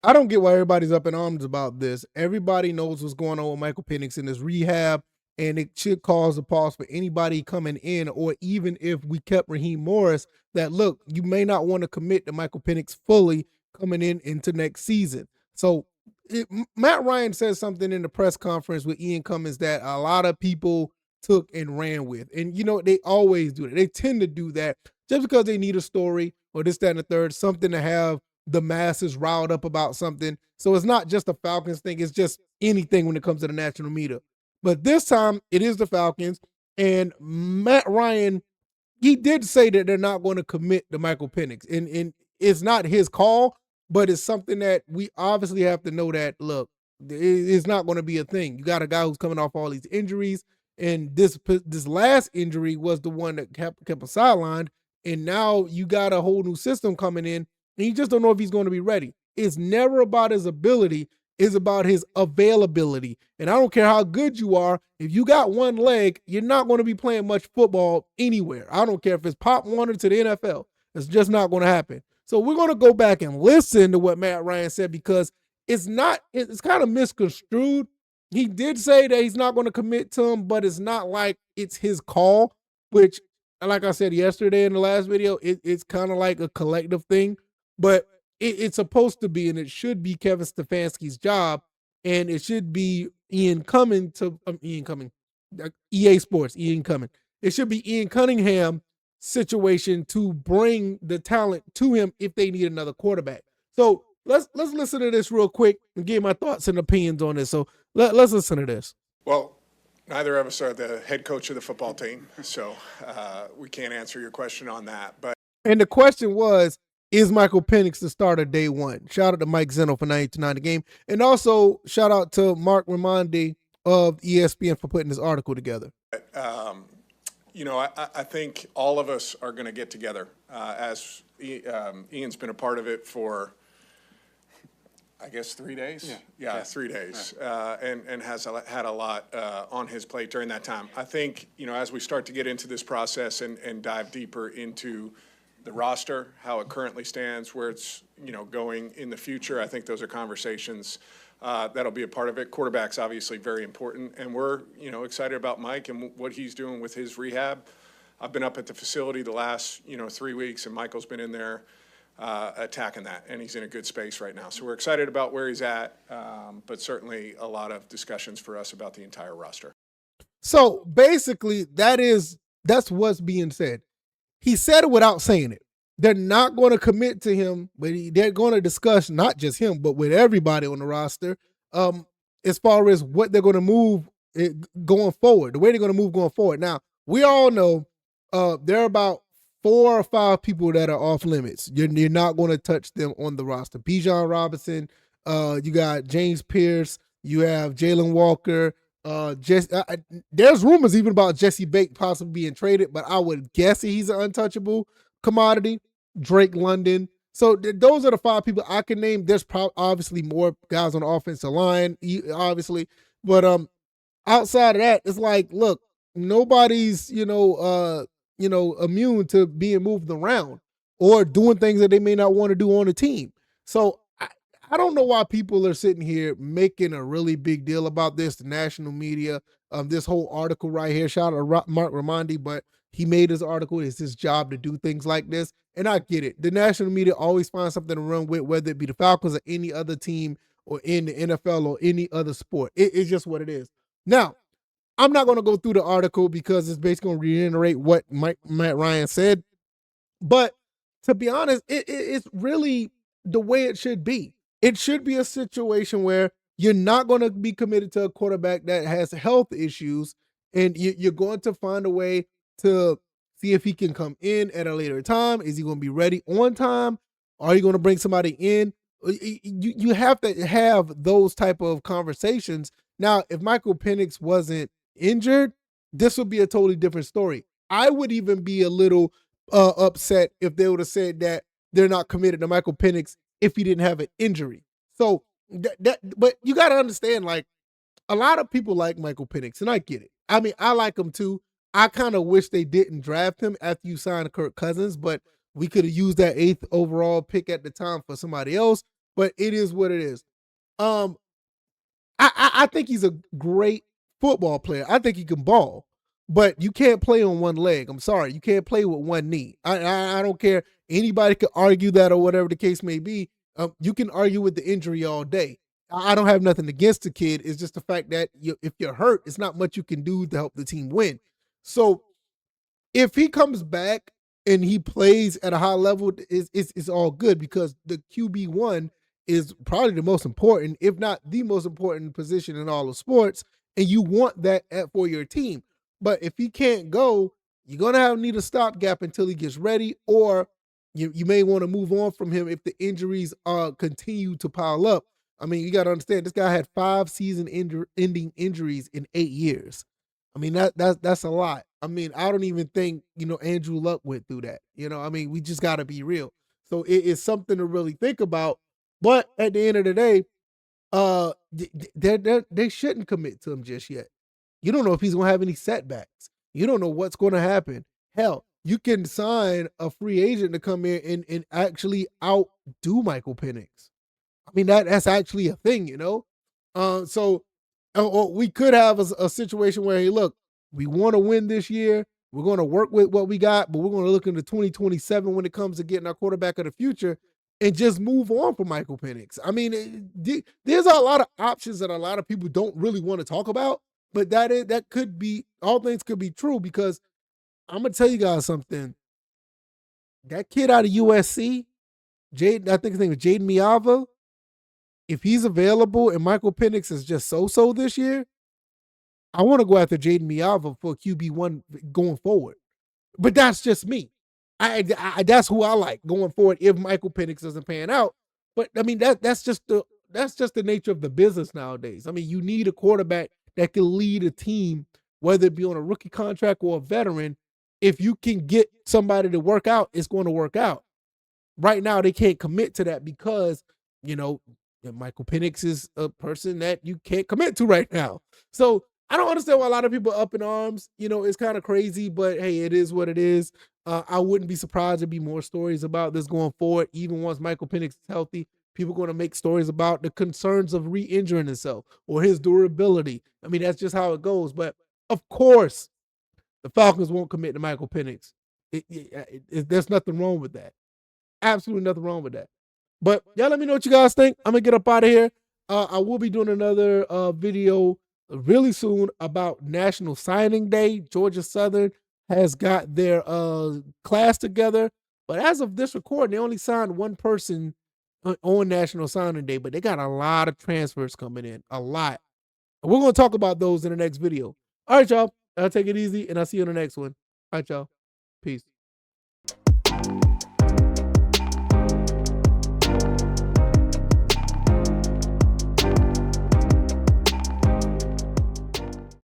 I don't get why everybody's up in arms about this. Everybody knows what's going on with Michael Penix in his rehab, and it should cause a pause for anybody coming in, or even if we kept Raheem Morris, that look, you may not want to commit to Michael Penix fully coming in into next season. So Matt Ryan said something in the press conference with Ian Cummins that a lot of people took and ran with. And, they always do that. They tend to do that just because they need a story or this, that, and the third, something to have the masses riled up about something. So it's not just a Falcons thing. It's just anything when it comes to the national media. But this time it is the Falcons, and Matt Ryan, he did say that they're not going to commit to Michael Penix, and it's not his call, but it's something that we obviously have to know that, look, it's not going to be a thing. You got a guy who's coming off all these injuries, and this last injury was the one that kept him sidelined, and now you got a whole new system coming in, and you just don't know if he's going to be ready. It's never about his ability. It's about his availability. And I don't care how good you are. If you got one leg, you're not going to be playing much football anywhere. I don't care if it's Pop Warner to the NFL. It's just not going to happen. So we're going to go back and listen to what Matt Ryan said, because it's kind of misconstrued. He did say that he's not going to commit to him, but it's not like it's his call, which, like I said yesterday in the last video, it's kind of like a collective thing. But it's supposed to be, and it should be Kevin Stefanski's job, and it should be EA Sports, Ian Cumming. It should be Ian Cunningham's situation to bring the talent to him if they need another quarterback. So let's listen to this real quick and give my thoughts and opinions on this. So let's listen to this. Well, neither of us are the head coach of the football team, so we can't answer your question on that. And the question was, is Michael Penix the starter day one? Shout out to Mike Zeno for 92.9 The Game. And also shout out to Mark Raimondi of ESPN for putting this article together. I think all of us are going to get together, as Ian's been a part of it for, I guess, 3 days? Yeah. 3 days, and has had a lot on his plate during that time. I think, as we start to get into this process and dive deeper into the roster, how it currently stands, where it's, going in the future, I think those are conversations that'll be a part of it. Quarterback's obviously very important, and we're, excited about Mike and what he's doing with his rehab. I've been up at the facility the last, 3 weeks, and Michael's been in there attacking that, and he's in a good space right now. So we're excited about where he's at, but certainly a lot of discussions for us about the entire roster. So basically, that's what's being said. He said it without saying it. They're not going to commit to him, but they're going to discuss, not just him, but with everybody on the roster, as far as what they're going to move going forward, the way they're going to move going forward. Now, we all know there are about 4 or 5 people that are off limits. You're not going to touch them on the roster. Bijan Robinson, you got James Pierce, you have Jalen Walker, there's rumors even about Jesse Bates possibly being traded, but I would guess he's an untouchable commodity. Drake London. So those are the 5 people I can name. There's obviously more guys on the offensive line, obviously, but outside of that, it's like, look, nobody's immune to being moved around or doing things that they may not want to do on the team. So I don't know why people are sitting here making a really big deal about this, the national media, this whole article right here. Shout out to Mark Raimondi, but he made his article. It's his job to do things like this, and I get it. The national media always finds something to run with, whether it be the Falcons or any other team or in the NFL or any other sport. It's just what it is. Now, I'm not going to go through the article because it's basically going to reiterate what Matt Ryan said, but to be honest, it's really the way it should be. It should be a situation where you're not going to be committed to a quarterback that has health issues, and you're going to find a way to see if he can come in at a later time. Is he going to be ready on time? Are you going to bring somebody in? You have to have those type of conversations. Now, if Michael Penix wasn't injured, this would be a totally different story. I would even be a little upset if they would have said that they're not committed to Michael Penix if he didn't have an injury. So, but you got to understand, like, a lot of people like Michael Penix, and I get it. I mean, I like him too. I kind of wish they didn't draft him after you signed Kirk Cousins, but we could have used that 8th overall pick at the time for somebody else. but it is what it is. I think he's a great football player. I think he can ball, but you can't play on one leg. I'm sorry, you can't play with one knee. I don't care. Anybody could argue that or whatever the case may be. You can argue with the injury all day. I don't have nothing against the kid. It's just the fact that if you're hurt, it's not much you can do to help the team win. So if he comes back and he plays at a high level, it's all good because the QB1 is probably the most important, if not the most important position in all of sports, and you want that for your team. But if he can't go, you're gonna need a stopgap until he gets ready, or you may want to move on from him if the injuries continue to pile up. I mean, you got to understand this guy had 5 season-ending injuries in 8 years. I mean, that's a lot. I mean, I don't even think, Andrew Luck went through that. I mean, we just got to be real. So it is something to really think about. But at the end of the day, they shouldn't commit to him just yet. You don't know if he's going to have any setbacks. You don't know what's going to happen. Hell, you can sign a free agent to come in and actually outdo Michael Penix. I mean, that's actually a thing, So we could have a situation where, hey, look, we want to win this year. We're going to work with what we got, but we're going to look into 2027 when it comes to getting our quarterback of the future and just move on from Michael Penix. I mean, there's a lot of options that a lot of people don't really want to talk about, but that could be, all things could be true because I'm going to tell you guys something. That kid out of USC, I think his name is Jaden Miava, if he's available and Michael Penix is just so-so this year, I want to go after Jaden Miava for QB1 going forward. But that's just me. That's who I like going forward if Michael Penix doesn't pan out. But I mean that's just the nature of the business nowadays. I mean, you need a quarterback that can lead a team, whether it be on a rookie contract or a veteran. If you can get somebody to work out, it's going to work out. Right now, they can't commit to that because, Michael Penix is a person that you can't commit to right now. So I don't understand why a lot of people are up in arms. It's kind of crazy, but hey, it is what it is. I wouldn't be surprised there'd be more stories about this going forward. Even once Michael Penix is healthy, people are going to make stories about the concerns of re-injuring himself or his durability. I mean, that's just how it goes. But of course, the Falcons won't commit to Michael Penix. There's nothing wrong with that. Absolutely nothing wrong with that. But y'all let me know what you guys think. I'm going to get up out of here. I will be doing another video really soon about National Signing Day. Georgia Southern has got their class together. But as of this recording, they only signed one person on National Signing Day. But they got a lot of transfers coming in. A lot. And we're going to talk about those in the next video. All right, y'all. I'll take it easy, and I'll see you in the next one. All right, y'all. Peace.